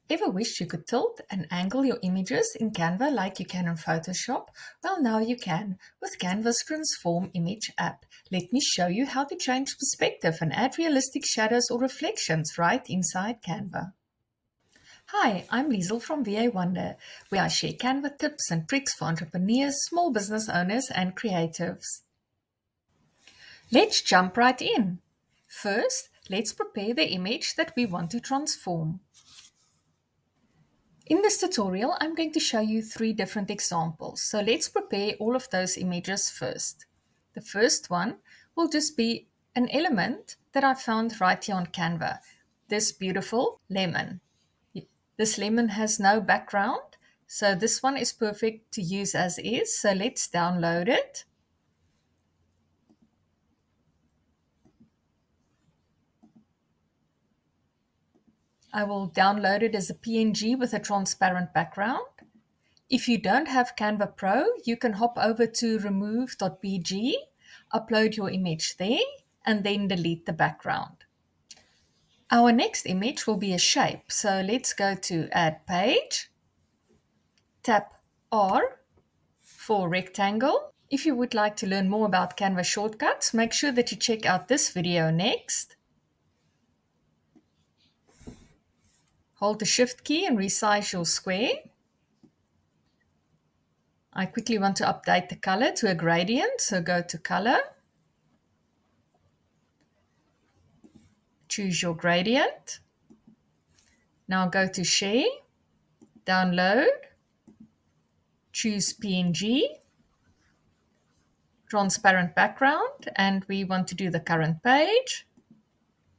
Ever wished you could tilt and angle your images in Canva like you can in Photoshop? Well, now you can with Canva's Transform Image app. Let me show you how to change perspective and add realistic shadows or reflections right inside Canva. Hi, I'm Liesel from VA Wonder, where I share Canva tips and tricks for entrepreneurs, small business owners, and creatives. Let's jump right in. First, let's prepare the image that we want to transform. In this tutorial, I'm going to show you 3 different examples. So let's prepare all of those images first. The first one will just be an element that I found right here on Canva. This beautiful lemon. This lemon has no background, so this one is perfect to use as is. So let's download it. I will download it as a PNG with a transparent background. If you don't have Canva Pro, you can hop over to remove.bg, upload your image there, and then delete the background. Our next image will be a shape. So let's go to Add Page, tap R for rectangle. If you would like to learn more about Canva shortcuts, make sure that you check out this video next. Hold the Shift key and resize your square. I quickly want to update the color to a gradient, so go to Color. Choose your gradient. Now go to Share, Download, choose PNG, transparent background, and we want to do the current page.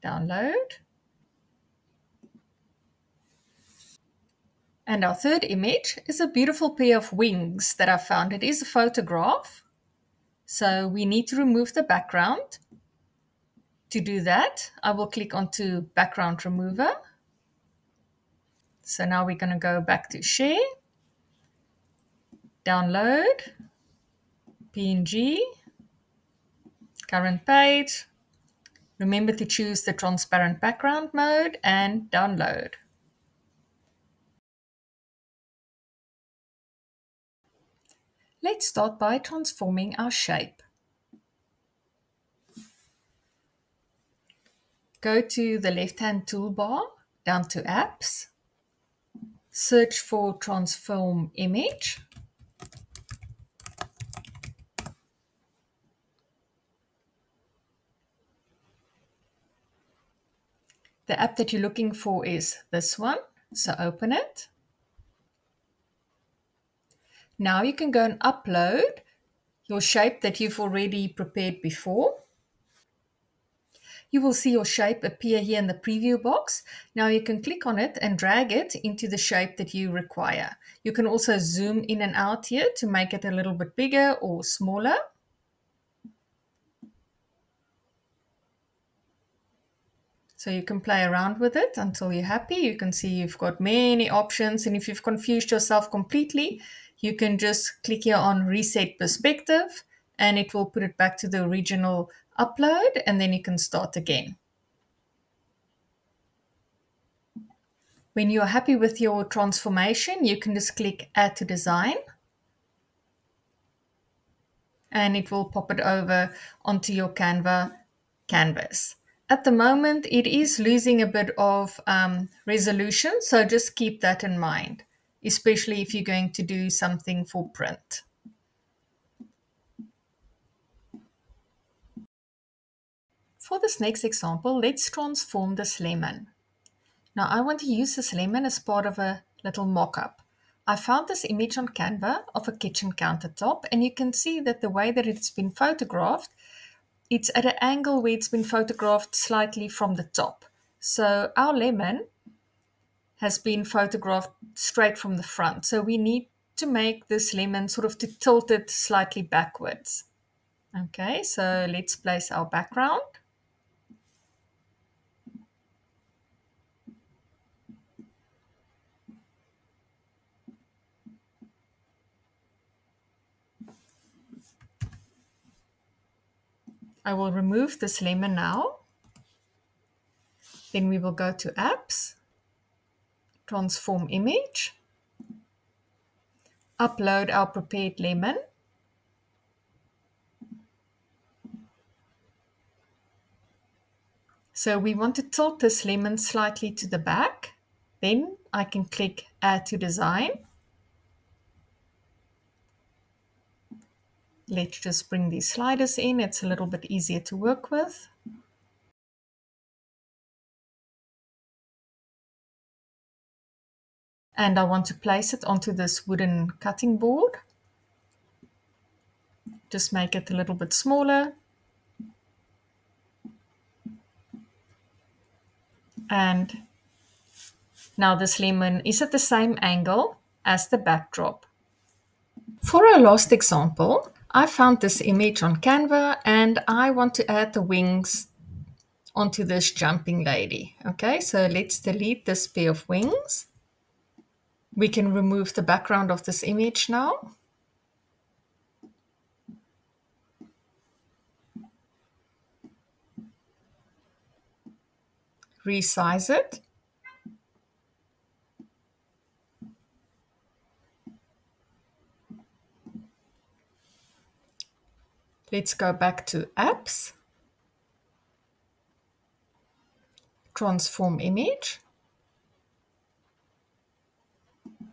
Download. And our third image is a beautiful pair of wings that I found. It is a photograph, so we need to remove the background. To do that, I will click onto Background Remover. So now we're going to go back to Share, Download, PNG, current page. Remember to choose the transparent background mode and download. Let's start by transforming our shape. Go to the left-hand toolbar, down to Apps, search for Transform Image. The app that you're looking for is this one, so open it. Now you can go and upload your shape that you've already prepared before. You will see your shape appear here in the preview box. Now you can click on it and drag it into the shape that you require. You can also zoom in and out here to make it a little bit bigger or smaller. So you can play around with it until you're happy. You can see you've got many options, and if you've confused yourself completely, you can just click here on Reset Perspective and it will put it back to the original upload, and then you can start again. When you're happy with your transformation, you can just click Add to Design and it will pop it over onto your Canva canvas. At the moment, it is losing a bit of resolution, so just keep that in mind, especially if you're going to do something for print. For this next example, let's transform this lemon. Now I want to use this lemon as part of a little mock-up. I found this image on Canva of a kitchen countertop, and you can see that the way that it's been photographed, it's at an angle where it's been photographed slightly from the top. So our lemon has been photographed straight from the front. So we need to make this lemon sort of to tilt it slightly backwards. Okay, so let's place our background. I will remove this lemon now. Then we will go to Apps, Transform Image, upload our prepared lemon. So we want to tilt this lemon slightly to the back. Then I can click Add to Design. Let's just bring these sliders in. It's a little bit easier to work with. And I want to place it onto this wooden cutting board. Just make it a little bit smaller. And now this lemon is at the same angle as the backdrop. For our last example, I found this image on Canva and I want to add the wings onto this jumping lady. Okay, so let's delete this pair of wings. We can remove the background of this image now. Resize it. Let's go back to Apps, Transform Image,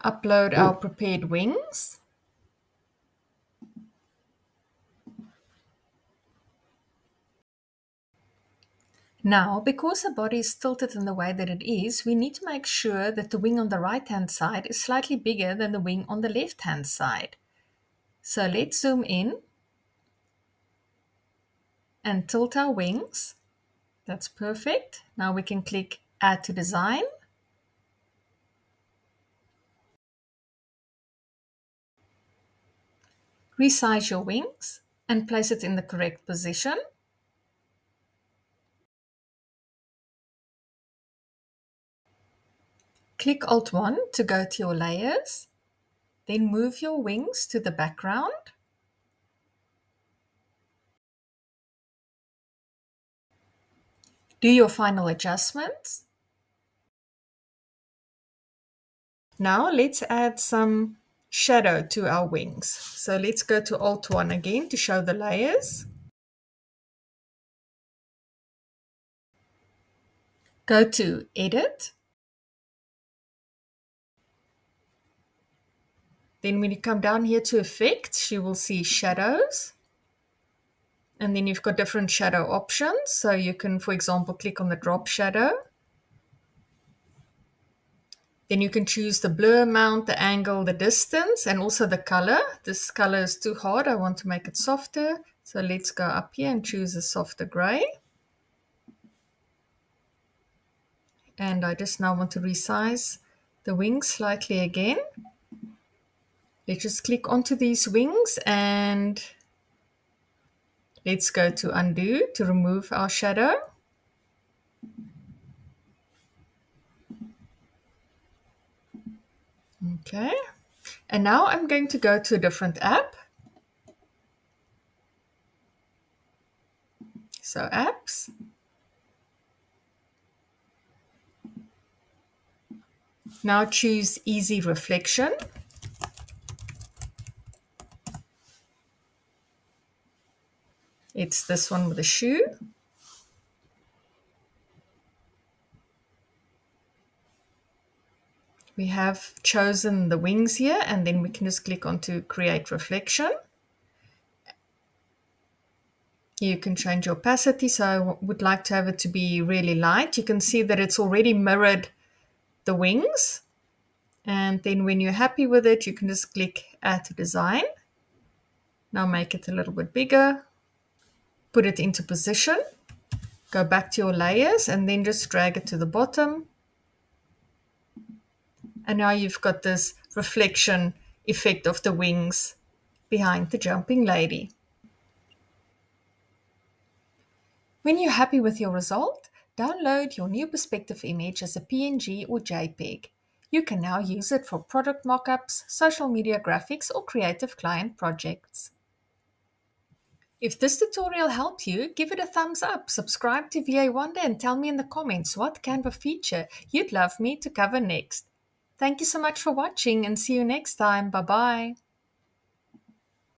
upload our prepared wings. Now, because the body is tilted in the way that it is, we need to make sure that the wing on the right-hand side is slightly bigger than the wing on the left-hand side. So let's zoom in and tilt our wings. That's perfect. Now we can click Add to Design. Resize your wings and place it in the correct position. Click Alt-1 to go to your layers. Then move your wings to the background. Do your final adjustments. Now let's add some shadow to our wings. So let's go to Alt-1 again to show the layers. Go to Edit. Then when you come down here to Effects, you will see Shadows. And then you've got different shadow options. So you can, for example, click on the drop shadow. Then you can choose the blur amount, the angle, the distance, and also the color. This color is too hard. I want to make it softer. So let's go up here and choose a softer gray. And I just now want to resize the wings slightly again. Let's just click onto these wings and let's go to Undo to remove our shadow. Okay, and now I'm going to go to a different app. So Apps. Now choose Easy Reflection. It's this one with a shoe. We have chosen the wings here, and then we can just click onto Create Reflection. You can change your opacity, so I would like to have it to be really light. You can see that it's already mirrored the wings. And then when you're happy with it, you can just click Add to Design. Now make it a little bit bigger. Put it into position. Go back to your layers and then just drag it to the bottom. And now you've got this reflection effect of the wings behind the jumping lady. When you're happy with your result, download your new perspective image as a PNG or JPEG. You can now use it for product mockups, social media graphics, or creative client projects. If this tutorial helped you, give it a thumbs up, subscribe to VA Wonder and tell me in the comments what Canva feature you'd love me to cover next. Thank you so much for watching and see you next time. Bye bye.